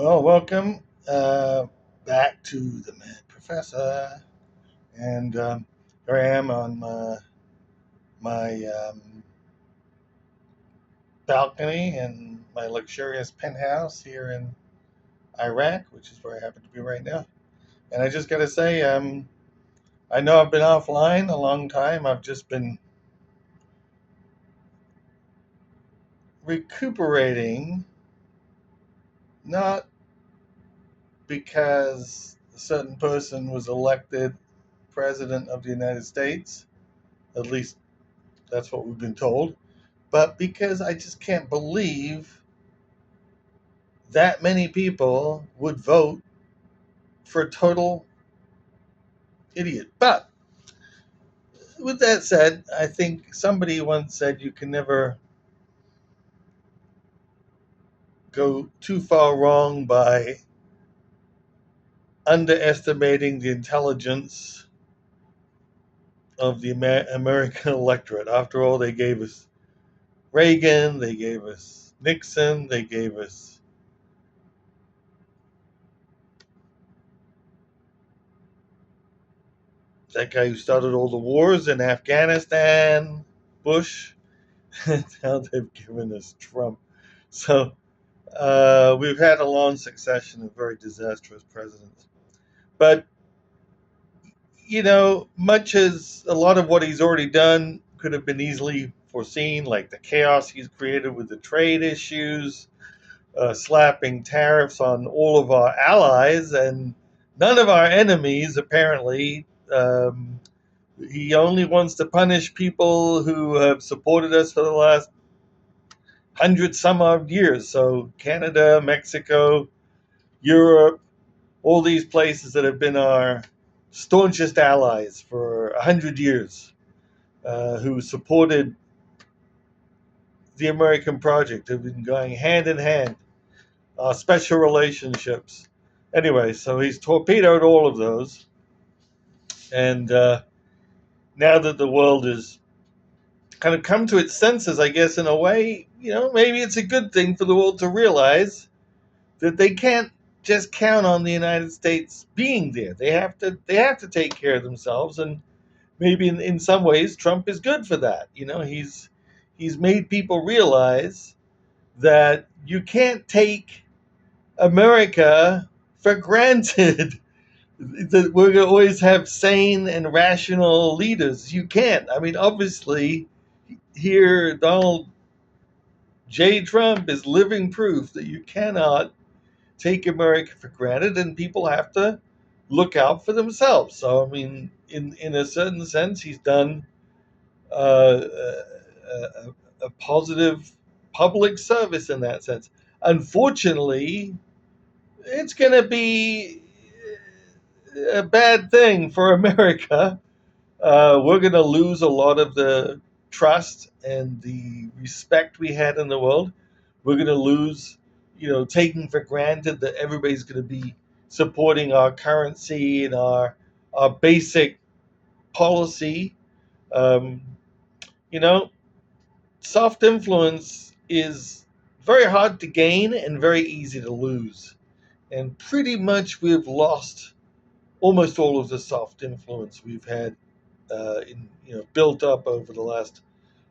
Well, welcome back to the Mad Professor, and here I am on my balcony in my luxurious penthouse here in Iraq, which is where I happen to be right now. And I just got to say, I know I've been offline a long time. I've just been recuperating, not because a certain person was elected president of the United States, at least that's what we've been told, but because I just can't believe that many people would vote for a total idiot. But with that said, I think somebody once said you can never go too far wrong by underestimating the intelligence of the American electorate. After all, they gave us Reagan, they gave us Nixon, they gave us that guy who started all the wars in Afghanistan, Bush. Now they've given us Trump. So we've had a long succession of very disastrous presidents. But, much as a lot of what he's already done could have been easily foreseen, like the chaos he's created with the trade issues, slapping tariffs on all of our allies and none of our enemies, apparently. He only wants to punish people who have supported us for the last hundred some odd years. So Canada, Mexico, Europe, all these places that have been our staunchest allies for 100 years, who supported the American project, have been going hand in hand, special relationships. Anyway, so he's torpedoed all of those, and now that the world is kind of come to its senses, I guess, in a way, maybe it's a good thing for the world to realize that they can't just count on the United States being there. They have to take care of themselves, and maybe in some ways Trump is good for that. He's made people realize that you can't take America for granted. That we're going to always have sane and rational leaders. You can't. I mean, obviously, here Donald J. Trump is living proof that you cannot take America for granted, and people have to look out for themselves. So, I mean, in a certain sense, he's done a positive public service in that sense. Unfortunately, it's going to be a bad thing for America. We're going to lose a lot of the trust and the respect we had in the world. We're going to lose, taking for granted that everybody's going to be supporting our currency and our basic policy. Um, you know, Soft influence is very hard to gain and very easy to lose. And pretty much we've lost almost all of the soft influence we've had built up over the last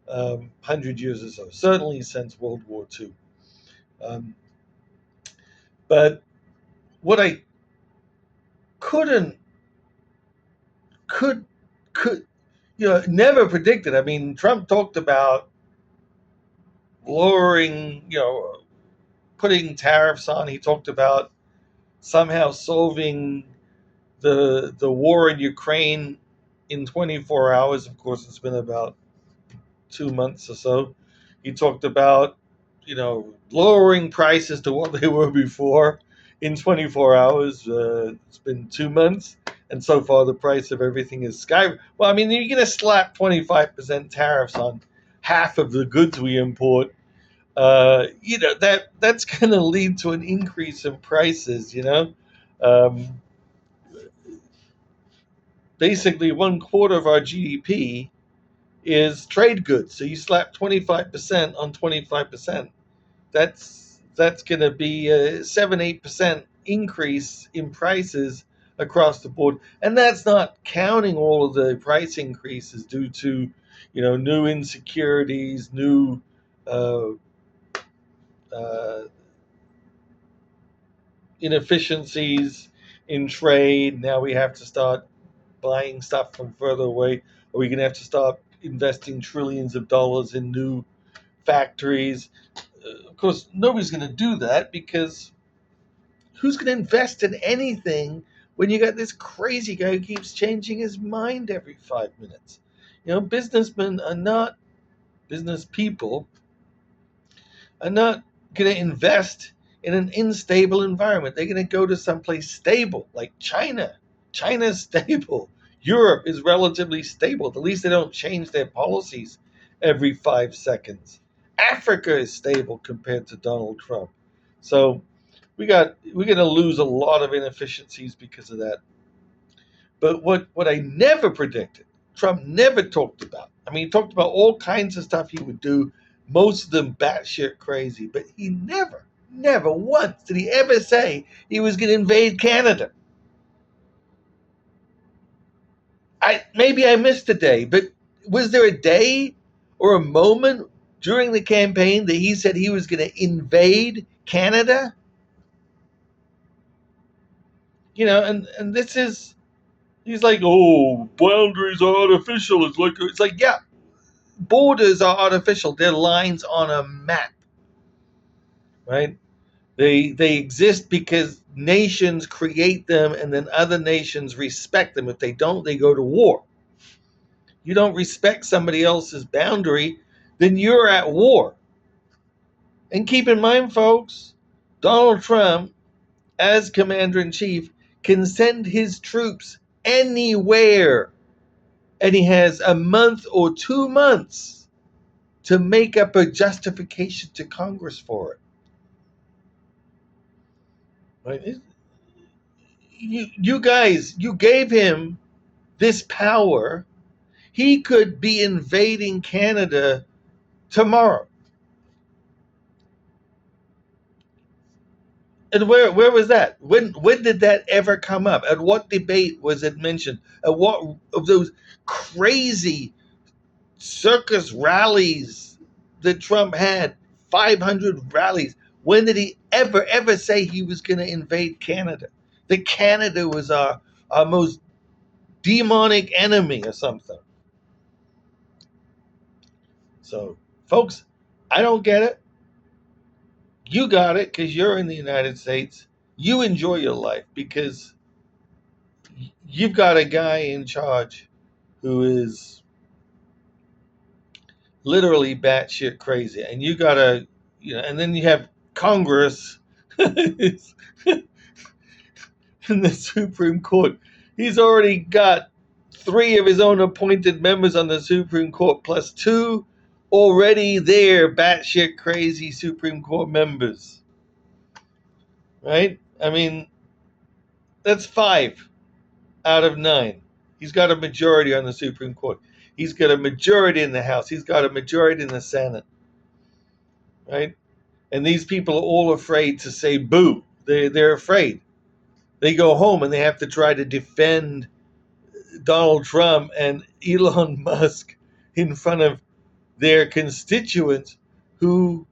100 years or so, certainly since World War II. Um, but what I couldn't, could, could, never predicted. I mean, Trump talked about lowering, putting tariffs on. He talked about somehow solving the war in Ukraine in 24 hours. Of course, it's been about 2 months or so. He talked about, lowering prices to what they were before in 24 hours. It's been 2 months, and so far the price of everything is sky. Well, I mean, you're going to slap 25% tariffs on half of the goods we import. That's going to lead to an increase in prices. Um, Basically, 1/4 of our GDP is trade goods. So you slap 25% on 25%. That's that's going to be a 7-8% increase in prices across the board, and that's not counting all of the price increases due to, new insecurities, new uh, uh, inefficiencies in trade. Now we have to start buying stuff from further away. Are we going to have to start investing trillions of dollars in new factories? Of course, nobody's going to do that, because who's going to invest in anything when you got this crazy guy who keeps changing his mind every 5 minutes? Businessmen are not, business people are not going to invest in an unstable environment. They're going to go to someplace stable, like China. China's stable. Europe is relatively stable. At least they don't change their policies every 5 seconds. Africa is stable compared to Donald Trump. So we're going to lose a lot of inefficiencies because of that. But what I never predicted, Trump never talked about. I mean, he talked about all kinds of stuff he would do, most of them batshit crazy, but he never once did he ever say he was going to invade Canada. Maybe I missed a day, but was there a day or a moment during the campaign that he said he was going to invade Canada? And this is, he's like, oh, boundaries are artificial. It's like, yeah, borders are artificial. They're lines on a map, right? They exist because nations create them, and then other nations respect them. If they don't, they go to war. You don't respect somebody else's boundary, then you're at war. And keep in mind, folks, Donald Trump, as commander in chief, can send his troops anywhere. And he has a month or 2 months to make up a justification to Congress for it. Right? You guys, you gave him this power. He could be invading Canada tomorrow. And where was that? When did that ever come up? At what debate was it mentioned? At what of those crazy circus rallies that Trump had, 500 rallies? When did he ever say he was going to invade Canada? That Canada was our most demonic enemy or something. So, folks, I don't get it. You got it because you're in the United States. You enjoy your life because you've got a guy in charge who is literally batshit crazy, and you gotta, and then you have Congress in the Supreme Court. He's already got 3 of his own appointed members on the Supreme Court, plus 2 already there batshit crazy Supreme Court members. Right? I mean, that's 5 out of 9. He's got a majority on the Supreme Court. He's got a majority in the House. He's got a majority in the Senate. Right? And these people are all afraid to say boo. They're afraid. They go home and they have to try to defend Donald Trump and Elon Musk in front of their constituents who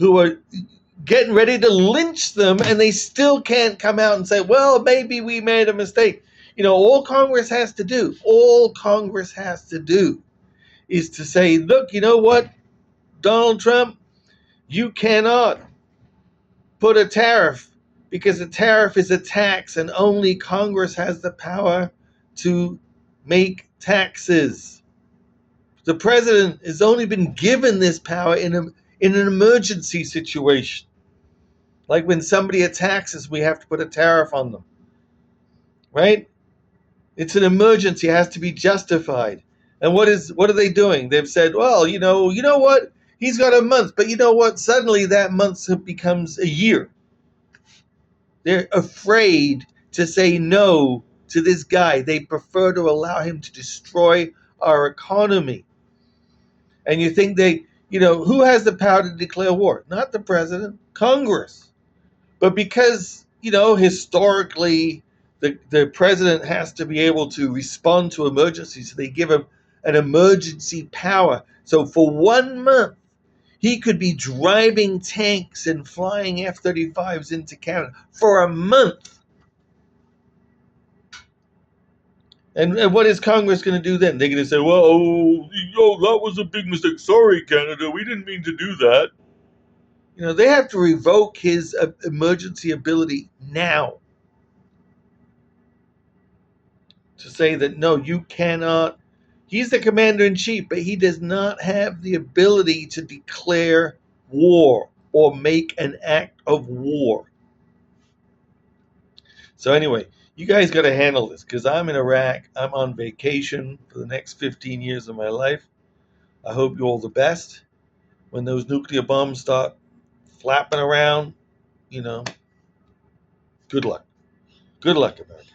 are getting ready to lynch them, and they still can't come out and say, well, maybe we made a mistake. All Congress has to do is to say, look, you know what, Donald Trump, you cannot put a tariff, because a tariff is a tax, and only Congress has the power to make taxes. The president has only been given this power in an emergency situation. Like when somebody attacks us, we have to put a tariff on them. Right? It's an emergency. It has to be justified. And what are they doing? They've said, well, you know what? He's got a month. But you know what? Suddenly that month becomes a year. They're afraid to say no to this guy. They prefer to allow him to destroy our economy. And you think who has the power to declare war? Not the president. Congress. But because, historically, the president has to be able to respond to emergencies, so they give him an emergency power. So for 1 month, he could be driving tanks and flying F-35s into Canada for a month. And what is Congress going to do then? They're going to say, well, that was a big mistake. Sorry, Canada, we didn't mean to do that. They have to revoke his emergency ability now to say that, no, you cannot. He's the commander in chief, but he does not have the ability to declare war or make an act of war. So anyway, you guys got to handle this because I'm in Iraq. I'm on vacation for the next 15 years of my life. I hope you all the best. When those nuclear bombs start flapping around, you know, good luck. Good luck, America.